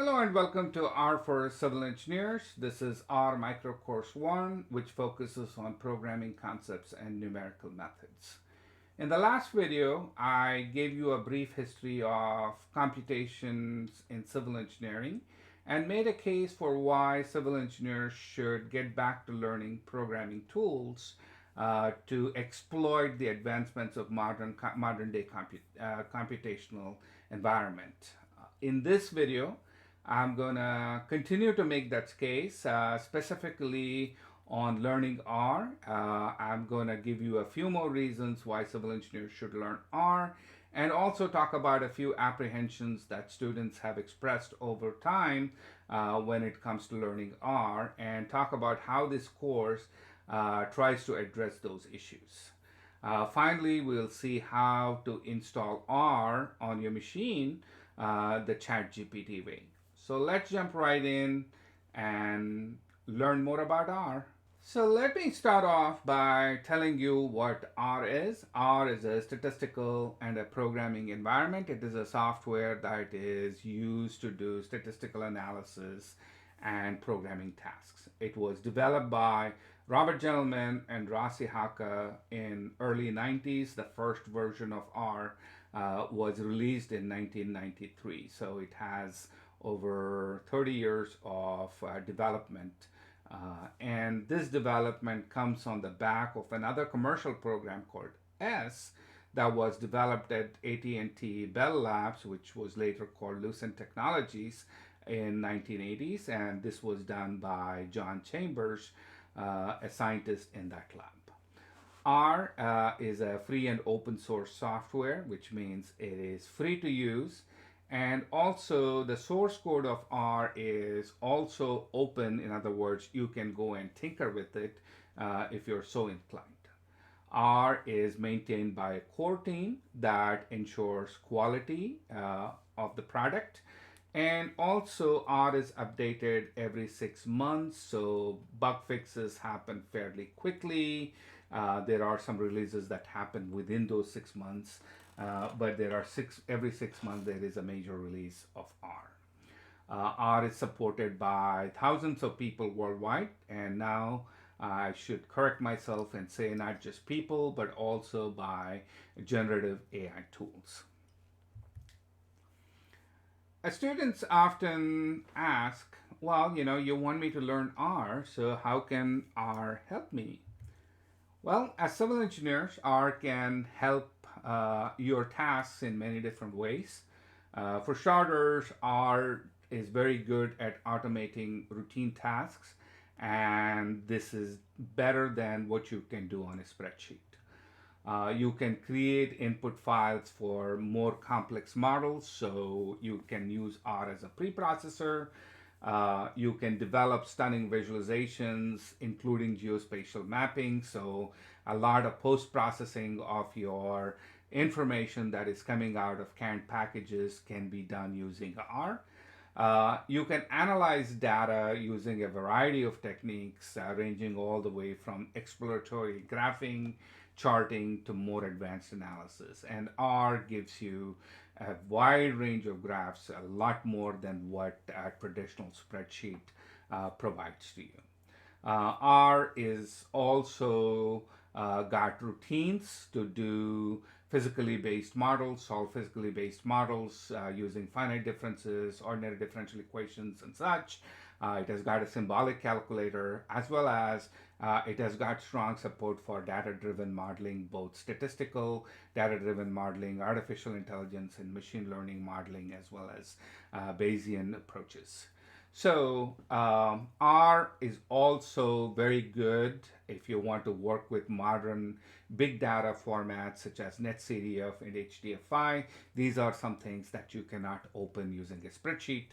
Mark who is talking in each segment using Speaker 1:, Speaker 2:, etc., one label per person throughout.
Speaker 1: Hello and welcome to R for Civil Engineers. This is R Microcourse 1, which focuses on programming concepts and numerical methods. In the last video, I gave you a brief history of computations in civil engineering and made a case for why civil engineers should get back to learning programming tools to exploit the advancements of modern day computational environment. In this video, I'm going to continue to make that case, specifically on learning R. I'm going to give you a few more reasons why civil engineers should learn R, and also talk about a few apprehensions that students have expressed over time when it comes to learning R, and talk about how this course tries to address those issues. Finally, we'll see how to install R on your machine the ChatGPT way. So let's jump right in and learn more about R. So let me start off by telling you what R is. R is a statistical and a programming environment. It is a software that is used to do statistical analysis and programming tasks. It was developed by Robert Gentleman and Rossi Haka in early 90s. The first version of R was released in 1993. So it has over 30 years of development. And this development comes on the back of another commercial program called S that was developed at AT&T Bell Labs, which was later called Lucent Technologies in 1980s. And this was done by John Chambers, a scientist in that lab. R is a free and open source software, which means it is free to use. And also the source code of R is also open. In other words, you can go and tinker with it if you're so inclined. R is maintained by a core team that ensures quality of the product. And also R is updated every 6 months, so bug fixes happen fairly quickly. There are some releases that happen within those 6 months. But there are every 6 months there is a major release of R. R is supported by thousands of people worldwide, and now I should correct myself and say not just people, but also by generative AI tools. Students often ask, well, you want me to learn R, so how can R help me? Well, as civil engineers, R can help your tasks in many different ways. For starters, R is very good at automating routine tasks, and this is better than what you can do on a spreadsheet. You can create input files for more complex models, so you can use R as a preprocessor. You can develop stunning visualizations, including geospatial mapping. So a lot of post-processing of your information that is coming out of canned packages can be done using R. You can analyze data using a variety of techniques, ranging all the way from exploratory graphing, charting, to more advanced analysis. And R gives you a wide range of graphs, a lot more than what a traditional spreadsheet provides to you. R is also got routines to do physically based models, solve physically based models using finite differences, ordinary differential equations, and such. It has got a symbolic calculator, as well as it has got strong support for data-driven modeling, both statistical data-driven modeling, artificial intelligence, and machine learning modeling, as well as Bayesian approaches. So R is also very good if you want to work with modern big data formats such as NetCDF and HDFI. These are some things that you cannot open using a spreadsheet.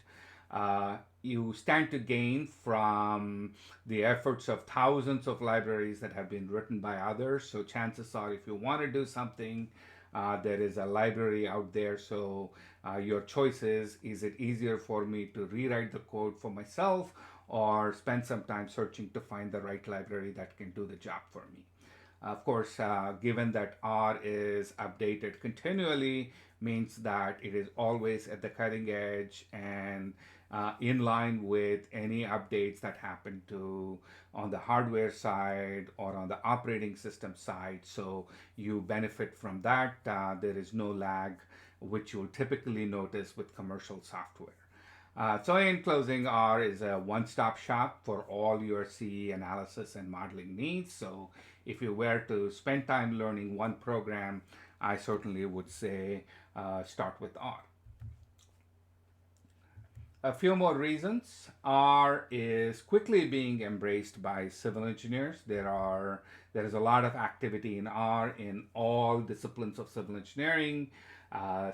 Speaker 1: You stand to gain from the efforts of thousands of libraries that have been written by others. So chances are, if you want to do something, there is a library out there. So your choice is it easier for me to rewrite the code for myself or spend some time searching to find the right library that can do the job for me? Of course, given that R is updated continually, means that it is always at the cutting edge, and in line with any updates that happen to on the hardware side or on the operating system side. So you benefit from that. There is no lag, which you'll typically notice with commercial software. So in closing, R is a one-stop shop for all your CE analysis and modeling needs. So if you were to spend time learning one program, I certainly would say start with R. A few more reasons. R is quickly being embraced by civil engineers. There is a lot of activity in R in all disciplines of civil engineering.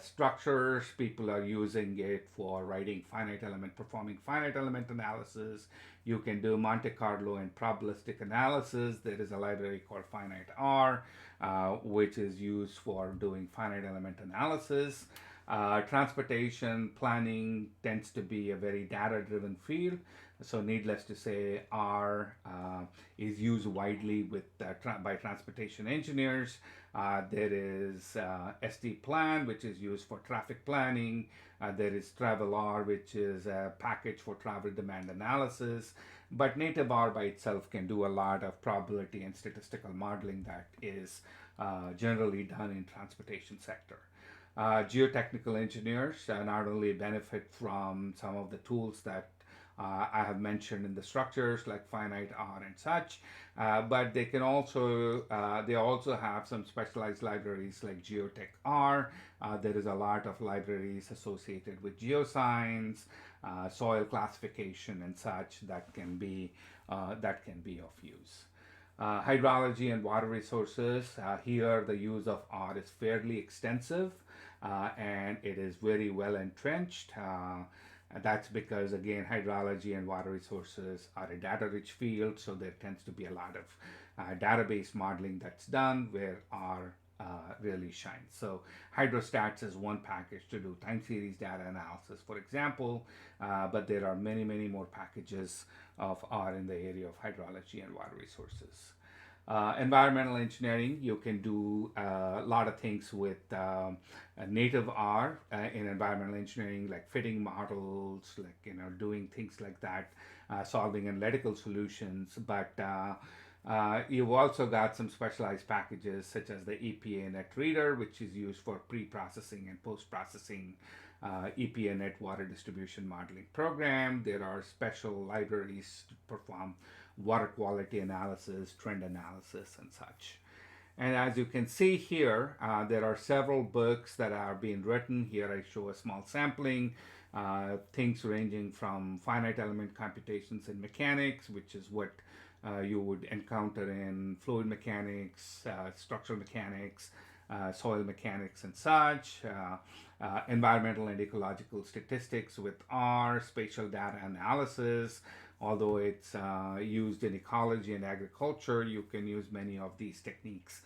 Speaker 1: Structures, people are using it for writing finite element, performing finite element analysis. You can do Monte Carlo and probabilistic analysis. There is a library called Finite R, which is used for doing finite element analysis. Transportation planning tends to be a very data driven field. So, needless to say, R is used widely by transportation engineers. There is SD Plan, which is used for traffic planning. There is Travel R, which is a package for travel demand analysis. But native R by itself can do a lot of probability and statistical modeling that is generally done in transportation sector. Geotechnical engineers not only benefit from some of the tools that I have mentioned in the structures like finite R and such, but they also have some specialized libraries like Geotech R. There is a lot of libraries associated with geoscience, soil classification, and such that can be of use. Hydrology and water resources. Here, the use of R is fairly extensive and it is very well entrenched. That's because, again, hydrology and water resources are a data rich field, so there tends to be a lot of database modeling that's done where R really shines. So, hydrostats is one package to do time series data analysis, for example, but there are many, many more packages of R in the area of hydrology and water resources. Environmental engineering, you can do a lot of things with native R in environmental engineering, like fitting models, like doing things like that, solving analytical solutions. But you've also got some specialized packages such as the EPA Net Reader, which is used for pre-processing and post-processing EPA Net Water Distribution Modeling Program. There are special libraries to perform water quality analysis, trend analysis, and such. And as you can see here, there are several books that are being written. Here I show a small sampling, things ranging from finite element computations in mechanics, which is what you would encounter in fluid mechanics, structural mechanics, soil mechanics, and such. Environmental and ecological statistics with R, spatial data analysis. Although it's used in ecology and agriculture, you can use many of these techniques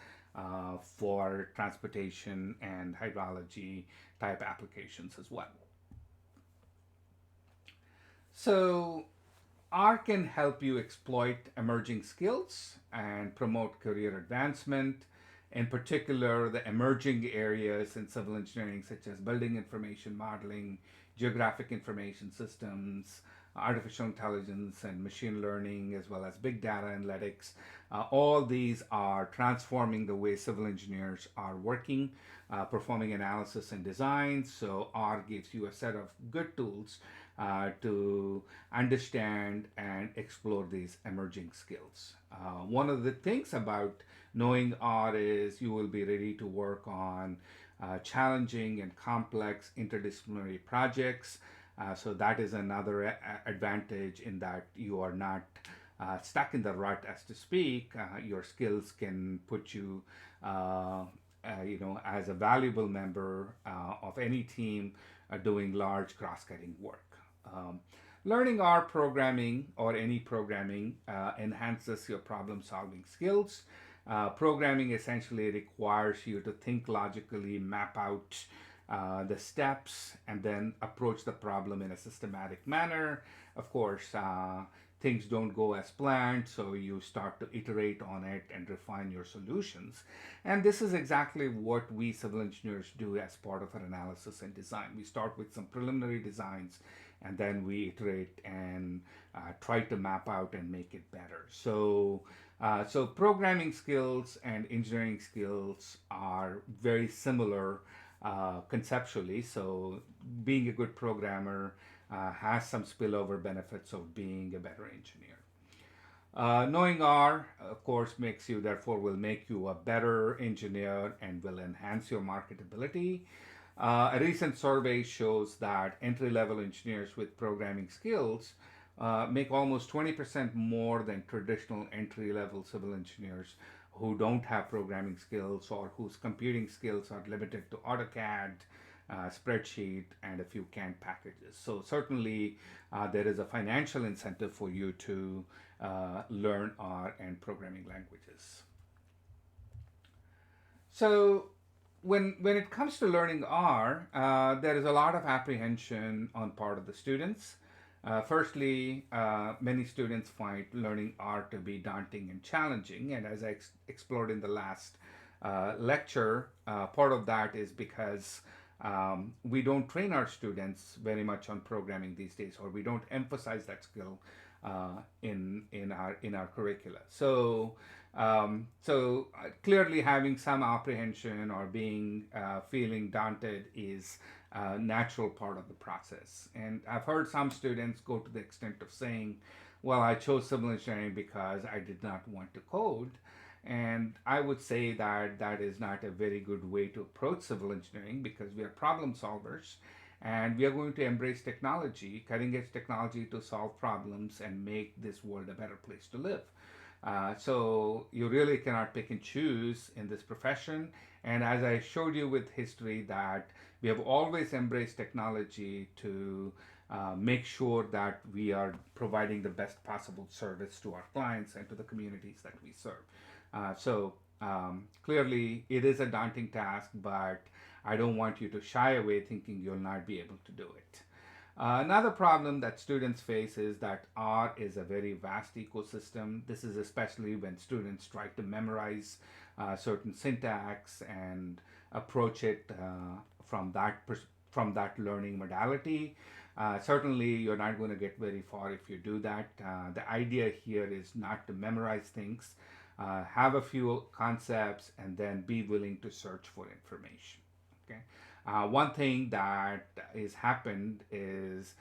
Speaker 1: for transportation and hydrology type applications as well. So, R can help you exploit emerging skills and promote career advancement. In particular, the emerging areas in civil engineering, such as building information modeling, geographic information systems, artificial intelligence and machine learning, as well as big data analytics. All these are transforming the way civil engineers are working, performing analysis and design. So R gives you a set of good tools to understand and explore these emerging skills. One of the things about knowing R is you will be ready to work on challenging and complex interdisciplinary projects. So that is another advantage in that you are not stuck in the rut, as to speak. Your skills can put you, as a valuable member of any team doing large cross-cutting work. Learning R programming or any programming enhances your problem-solving skills. Programming essentially requires you to think logically, map out the steps, and then approach the problem in a systematic manner. Of course, things don't go as planned, so you start to iterate on it and refine your solutions. And this is exactly what we civil engineers do as part of our analysis and design. We start with some preliminary designs, and then we iterate and try to map out and make it better. So programming skills and engineering skills are very similar conceptually. So being a good programmer has some spillover benefits of being a better engineer. Knowing R, of course, makes you, therefore, will make you a better engineer and will enhance your marketability. A recent survey shows that entry level engineers with programming skills make almost 20% more than traditional entry level civil engineers who don't have programming skills or whose computing skills are limited to AutoCAD, spreadsheet, and a few canned packages. So, certainly, there is a financial incentive for you to learn R and programming languages. So, when it comes to learning R, there is a lot of apprehension on part of the students. Firstly, many students find learning R to be daunting and challenging, and as I explored in the last lecture, part of that is because we don't train our students very much on programming these days, or we don't emphasize that skill in our curricula. So clearly, having some apprehension or being feeling daunted is a natural part of the process. And I've heard some students go to the extent of saying, "Well, I chose civil engineering because I did not want to code." And I would say that that is not a very good way to approach civil engineering because we are problem solvers and we are going to embrace technology, cutting edge technology to solve problems and make this world a better place to live. So you really cannot pick and choose in this profession. And as I showed you with history, that we have always embraced technology to make sure that we are providing the best possible service to our clients and to the communities that we serve. Clearly, it is a daunting task, but I don't want you to shy away thinking you'll not be able to do it. Another problem that students face is that R is a very vast ecosystem. This is especially when students try to memorize certain syntax and approach it from that learning modality. Certainly, you're not going to get very far if you do that. The idea here is not to memorize things, have a few concepts, and then be willing to search for information. Okay. One thing that has happened is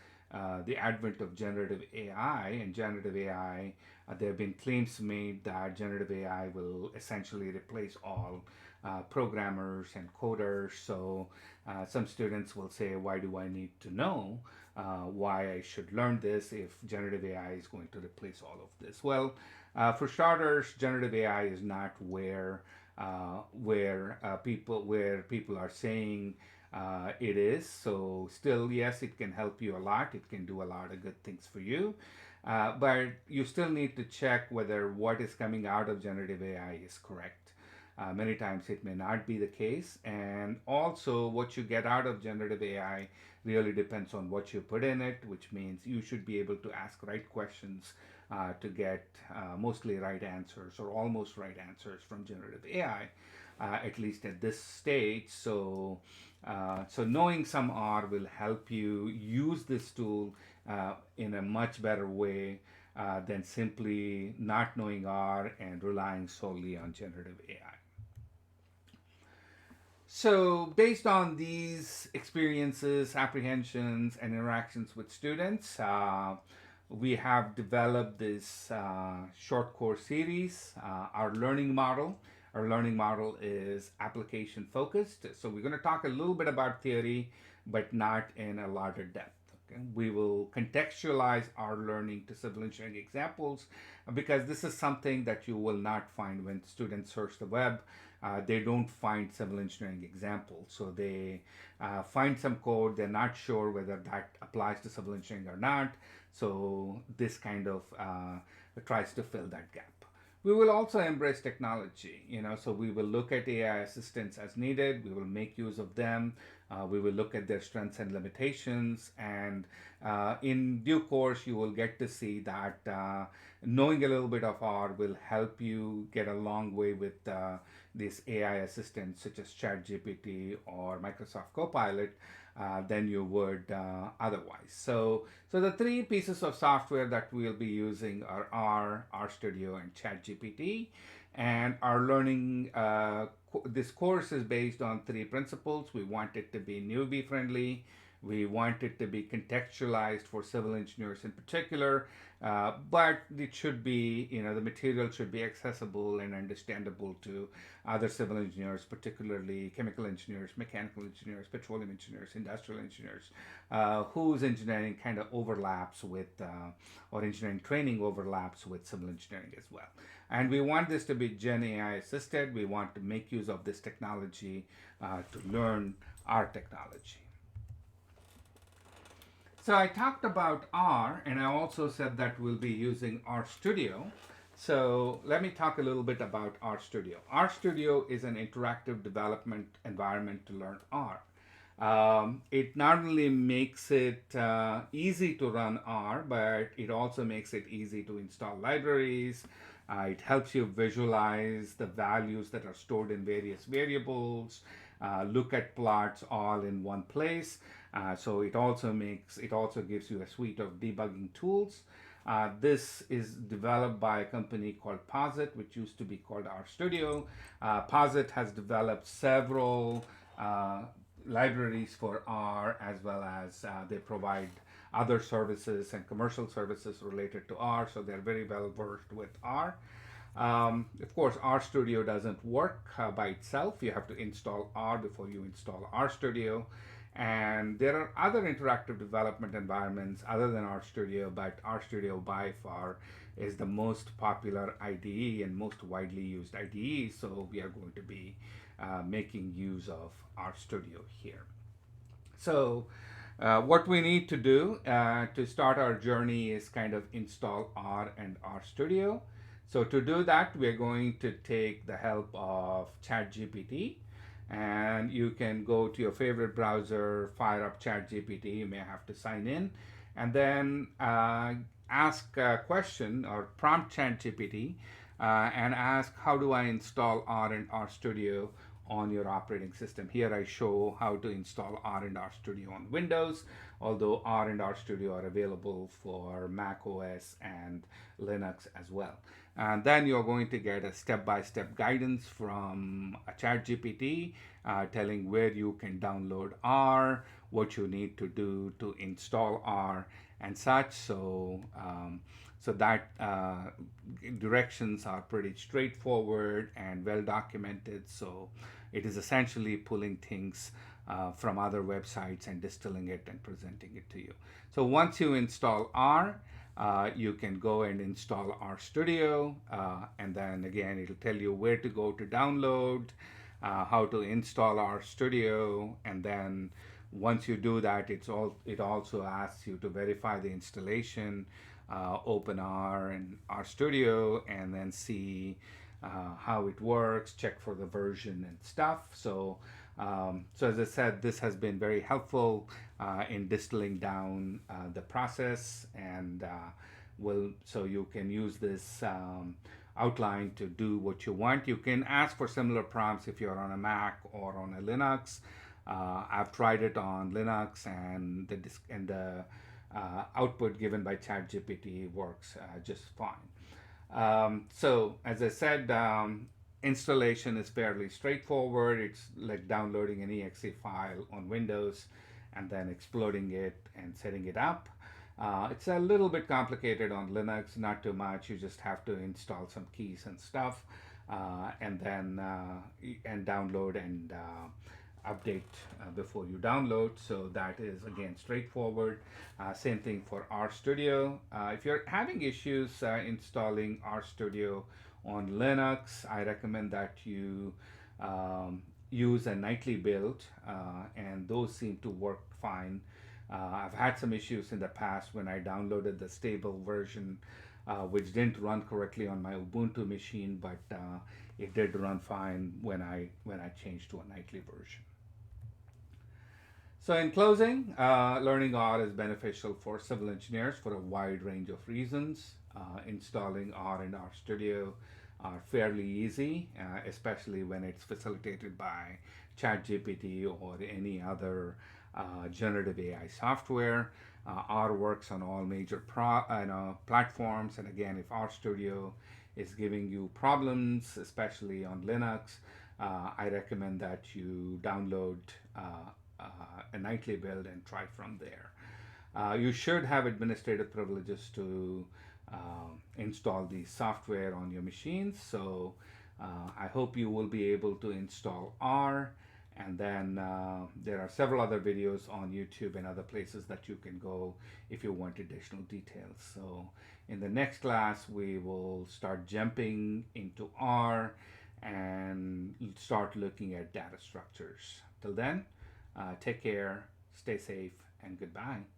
Speaker 1: the advent of generative AI. And generative AI, there have been claims made that generative AI will essentially replace all programmers and coders. So some students will say, why do I need to know why I should learn this if generative AI is going to replace all of this? Well, for starters, generative AI is not where people are saying it is. So still, yes, it can help you a lot. It can do a lot of good things for you. But you still need to check whether what is coming out of generative AI is correct. Many times it may not be the case. And also, what you get out of generative AI really depends on what you put in it, which means you should be able to ask right questions to get mostly right answers or almost right answers from generative AI, at least at this stage. So knowing some R will help you use this tool in a much better way than simply not knowing R and relying solely on generative AI. So, based on these experiences, apprehensions, and interactions with students, we have developed this short course series, our learning model. Our learning model is application focused. So, we're going to talk a little bit about theory, but not in a larger depth. Okay? We will contextualize our learning to civil engineering examples because this is something that you will not find when students search the web. They don't find civil engineering examples. So they find some code, they're not sure whether that applies to civil engineering or not. So this kind of tries to fill that gap. We will also embrace technology, so we will look at AI assistants as needed. We will make use of them. We will look at their strengths and limitations. And in due course, you will get to see that knowing a little bit of R will help you get a long way with these AI assistants such as ChatGPT or Microsoft Copilot. than you would otherwise. So the three pieces of software that we'll be using are R, RStudio, and ChatGPT. And our learning, this course is based on three principles. We want it to be newbie friendly. We want it to be contextualized for civil engineers in particular, but it should be, the material should be accessible and understandable to other civil engineers, particularly chemical engineers, mechanical engineers, petroleum engineers, industrial engineers, whose engineering kind of overlaps with, or engineering training overlaps with civil engineering as well. And we want this to be Gen AI assisted. We want to make use of this technology to learn our technology. So I talked about R, and I also said that we'll be using RStudio. So let me talk a little bit about RStudio. RStudio is an interactive development environment to learn R. It not only makes it easy to run R, but it also makes it easy to install libraries. It helps you visualize the values that are stored in various variables, look at plots all in one place. So it also gives you a suite of debugging tools. This is developed by a company called Posit, which used to be called RStudio. Posit has developed several libraries for R, as well as they provide other services and commercial services related to R, so they're very well versed with R. Of course, RStudio doesn't work by itself. You have to install R before you install RStudio. And there are other interactive development environments other than RStudio, but RStudio by far is the most popular IDE and most widely used IDE, so we are going to be making use of RStudio here. So what we need to do to start our journey is kind of install R and RStudio. So to do that, we're going to take the help of ChatGPT. And you can go to your favorite browser, fire up ChatGPT. You may have to sign in, and then ask a question or prompt ChatGPT and ask, how do I install R and RStudio on your operating system? Here I show how to install R and RStudio on Windows, although R and RStudio are available for Mac OS and Linux as well. And then you're going to get a step-by-step guidance from a ChatGPT telling where you can download R, what you need to do to install R, and such. So that directions are pretty straightforward and well documented. So it is essentially pulling things from other websites and distilling it and presenting it to you. So once you install R, you can go and install RStudio, and then again it'll tell you where to go to download, how to install RStudio, and then once you do that, it also asks you to verify the installation, open R and RStudio, and then see how it works, check for the version and stuff. So as I said, this has been very helpful in distilling down the process, and so you can use this outline to do what you want. You can ask for similar prompts if you're on a Mac or on a Linux. I've tried it on Linux, and the output given by ChatGPT works just fine. So as I said, installation is fairly straightforward. It's like downloading an exe file on Windows and then exploding it and setting it up. It's a little bit complicated on Linux, not too much. You just have to install some keys and stuff, and then download and update before you download. So that is again straightforward. Same thing for RStudio. If you're having issues installing RStudio on Linux, I recommend that you use a nightly build, and those seem to work fine. I've had some issues in the past when I downloaded the stable version, which didn't run correctly on my Ubuntu machine, but it did run fine when I changed to a nightly version. So in closing, learning R is beneficial for civil engineers for a wide range of reasons. Installing R and RStudio are fairly easy, especially when it's facilitated by ChatGPT or any other generative AI software. R works on all major platforms, and again, if RStudio is giving you problems, especially on Linux, I recommend that you download uh, a nightly build and try from there. You should have administrative privileges to install the software on your machines. So I hope you will be able to install R. And then there are several other videos on YouTube and other places that you can go if you want additional details. So in the next class, we will start jumping into R and start looking at data structures. Till then, take care, stay safe, and goodbye.